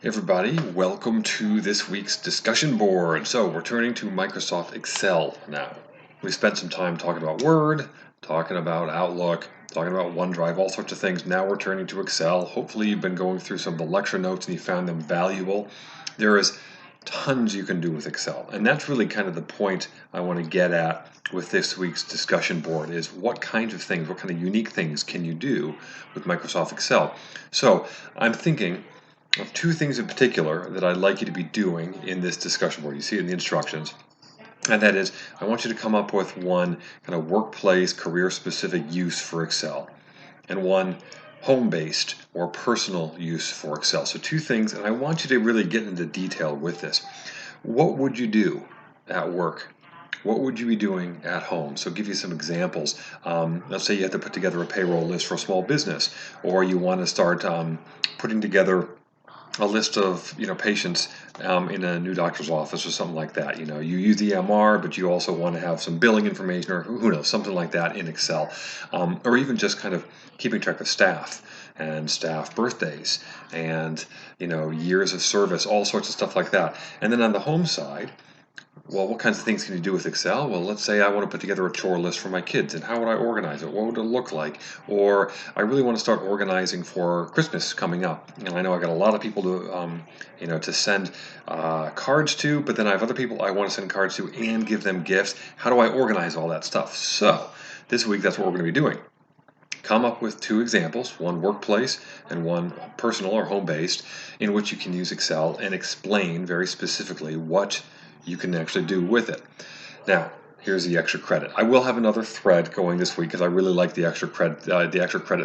Hey everybody, welcome to this week's discussion board. So we're turning to Microsoft Excel now. We spent some time talking about Word, talking about Outlook, talking about OneDrive, all sorts of things. Now we're turning to Excel. Hopefully you've been going through some of the lecture notes and you found them valuable. There is tons you can do with Excel, and that's really kind of the point I want to get at with this week's discussion board is what kind of things, what kind of unique things can you do with Microsoft Excel. So I'm thinking of two things in particular that I'd like you to be doing in this discussion board. You see it in the instructions. And that is, I want you to come up with one kind of workplace, career-specific use for Excel, and one home-based or personal use for Excel. So two things, and I want you to really get into detail with this. What would you do at work? What would you be doing at home? So I'll give you some examples. Let's say you have to put together a payroll list for a small business, or you want to start putting together a list of patients in a new doctor's office or something like that. You use the EMR, but you also want to have some billing information or who knows, something like that in Excel, or even just kind of keeping track of staff and staff birthdays and years of service, all sorts of stuff like that. And then on the home side, well, what kinds of things can you do with Excel? Well, let's say I want to put together a chore list for my kids, and how would I organize it? What would it look like? Or I really want to start organizing for Christmas coming up. And I know I got a lot of people to send cards to, but then I have other people I want to send cards to and give them gifts. How do I organize all that stuff? So this week, that's what we're going to be doing. Come up with two examples, one workplace and one personal or home-based, in which you can use Excel and explain very specifically what you can actually do with it. Now, here's the extra credit. I will have another thread going this week because I really like the extra credit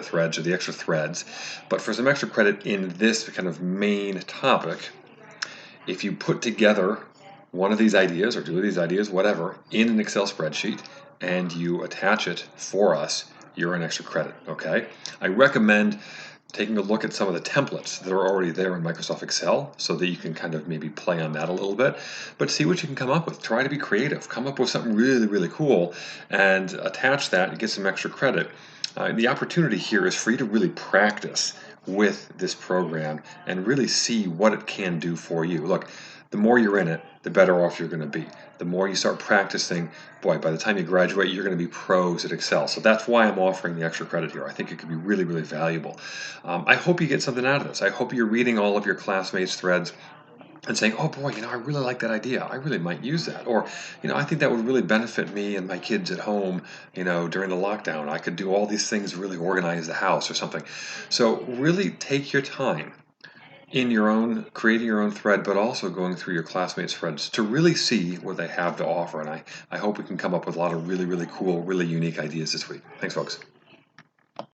threads or the extra threads. But for some extra credit in this kind of main topic, if you put together one of these ideas or two of these ideas, whatever, in an Excel spreadsheet and you attach it for us, you're an extra credit, okay? I recommend taking a look at some of the templates that are already there in Microsoft Excel so that you can kind of maybe play on that a little bit, but see what you can come up with. Try to be creative. Come up with something really, really cool and attach that and get some extra credit. The opportunity here is for you to really practice with this program and really see what it can do for you. Look, the more you're in it, the better off you're going to be. The more you start practicing, boy, by the time you graduate, you're going to be pros at Excel. So that's why I'm offering the extra credit here. I think it could be really, really valuable. I hope you get something out of this. I hope you're reading all of your classmates' threads and saying, oh boy, I really like that idea. I really might use that. Or, I think that would really benefit me and my kids at home, during the lockdown. I could do all these things, really organize the house or something. So really take your time in creating your own thread, but also going through your classmates' threads to really see what they have to offer. And I hope we can come up with a lot of really, really cool, really unique ideas this week. Thanks, folks.